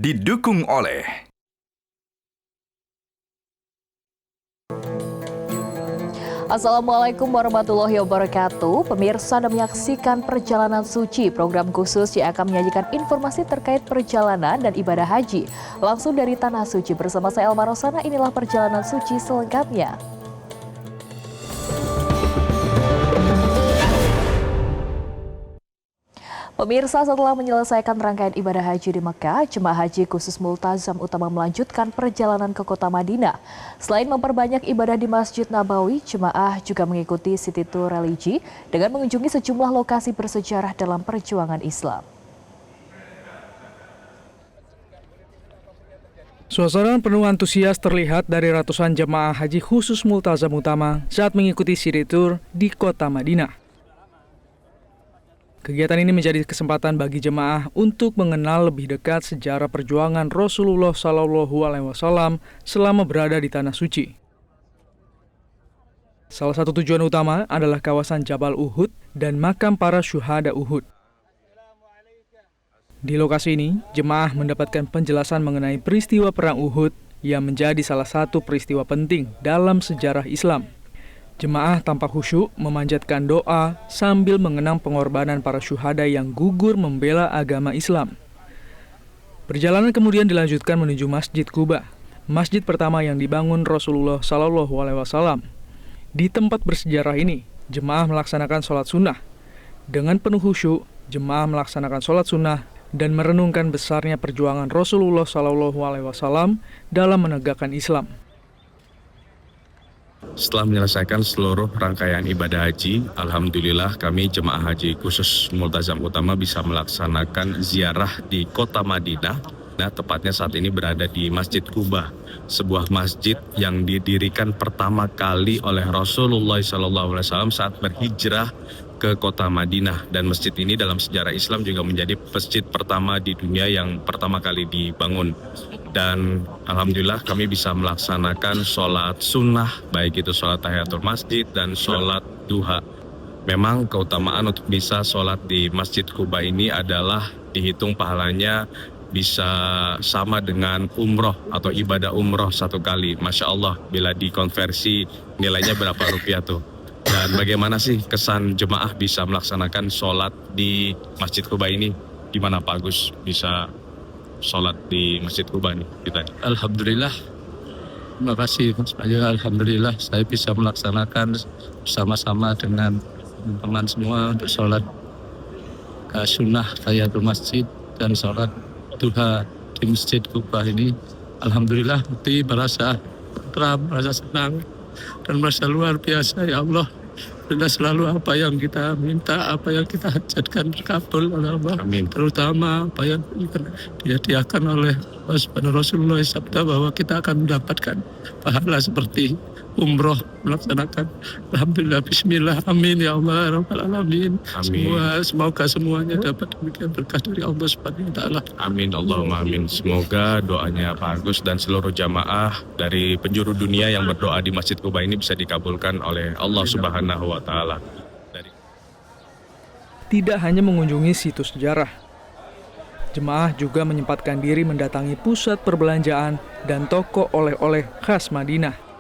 didukung oleh Assalamualaikum warahmatullahi wabarakatuh. Pemirsa Anda menyaksikan Perjalanan Suci, program khusus yang akan menyajikan informasi terkait perjalanan dan ibadah haji. Langsung dari Tanah Suci bersama saya Elma Rosana, inilah Perjalanan Suci selengkapnya. Pemirsa, setelah menyelesaikan rangkaian ibadah haji di Mekah, jemaah haji khusus Multazam Utama melanjutkan perjalanan ke kota Madinah. Selain memperbanyak ibadah di Masjid Nabawi, jemaah juga mengikuti city tour religi dengan mengunjungi sejumlah lokasi bersejarah dalam perjuangan Islam. Suasana penuh antusias terlihat dari ratusan jemaah haji khusus Multazam Utama saat mengikuti city tour di kota Madinah. Kegiatan ini menjadi kesempatan bagi jemaah untuk mengenal lebih dekat sejarah perjuangan Rasulullah SAW selama berada di Tanah Suci. Salah satu tujuan utama adalah kawasan Jabal Uhud dan makam para syuhada Uhud. Di lokasi ini, jemaah mendapatkan penjelasan mengenai peristiwa Perang Uhud yang menjadi salah satu peristiwa penting dalam sejarah Islam. Jemaah tampak khusyuk memanjatkan doa sambil mengenang pengorbanan para syuhada yang gugur membela agama Islam. Perjalanan kemudian dilanjutkan menuju Masjid Quba, masjid pertama yang dibangun Rasulullah SAW. Di tempat bersejarah ini, jemaah melaksanakan sholat sunnah. Dengan penuh khusyuk, jemaah melaksanakan sholat sunnah dan merenungkan besarnya perjuangan Rasulullah SAW dalam menegakkan Islam. Setelah menyelesaikan seluruh rangkaian ibadah haji, alhamdulillah kami jemaah haji khusus Multazam Utama bisa melaksanakan ziarah di kota Madinah. Nah, tepatnya saat ini berada di Masjid Quba, sebuah masjid yang didirikan pertama kali oleh Rasulullah SAW saat berhijrah ke kota Madinah. Dan masjid ini dalam sejarah Islam juga menjadi masjid pertama di dunia yang pertama kali dibangun. Dan alhamdulillah kami bisa melaksanakan sholat sunnah, baik itu sholat tahiyatul masjid dan sholat duha. Memang keutamaan untuk bisa sholat di Masjid Quba ini adalah dihitung pahalanya bisa sama dengan umroh atau ibadah umroh satu kali. Masya Allah, bila dikonversi nilainya berapa rupiah tuh. Dan bagaimana sih kesan jemaah bisa melaksanakan sholat di Masjid Quba ini? Gimana Pak Agus bisa sholat di Masjid Quba nih kita? Alhamdulillah, terima kasih Mas Bayu. Alhamdulillah saya bisa melaksanakan bersama-sama dengan teman-teman semua untuk sholat sunnah tahiyatul masjid dan sholat duha di Masjid Quba ini. Alhamdulillah hati merasa tenteram, merasa senang dan merasa luar biasa. Ya Allah, dan selalu apa yang kita minta, apa yang kita hajatkan terkabul oleh Allah. Amin. Terutama apa yang dihadiahkan oleh Rasulullah sabda bahwa kita akan mendapatkan pahala seperti umroh melaksanakan. Alhamdulillah, bismillah, amin ya Allah rabbal alamin. Amin. Semoga semuanya dapat demikian berkah dari Allah Subhanahu wa taala. Amin Allahumma amin. Semoga doanya Pak Agus dan seluruh jamaah dari penjuru dunia yang berdoa di Masjid Quba ini bisa dikabulkan oleh Allah Subhanahu wa taala. Tidak hanya mengunjungi situs sejarah, jemaah juga menyempatkan diri mendatangi pusat perbelanjaan dan toko oleh-oleh khas Madinah.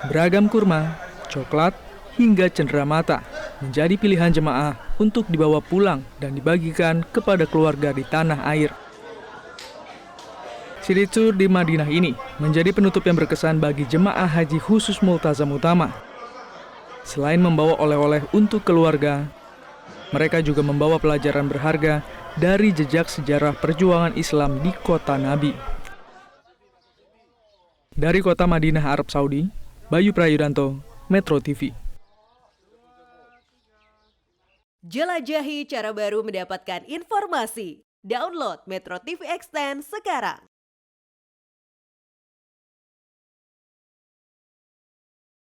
Beragam kurma, coklat, hingga cenderamata menjadi pilihan jemaah untuk dibawa pulang dan dibagikan kepada keluarga di tanah air. City tour di Madinah ini menjadi penutup yang berkesan bagi jemaah haji khusus Multazam Utama. Selain membawa oleh-oleh untuk keluarga, mereka juga membawa pelajaran berharga dari jejak sejarah perjuangan Islam di kota Nabi. Dari kota Madinah, Arab Saudi, Bayu Prayudanto, Metro TV. Jelajahi cara baru mendapatkan informasi. Download Metro TV Extend sekarang.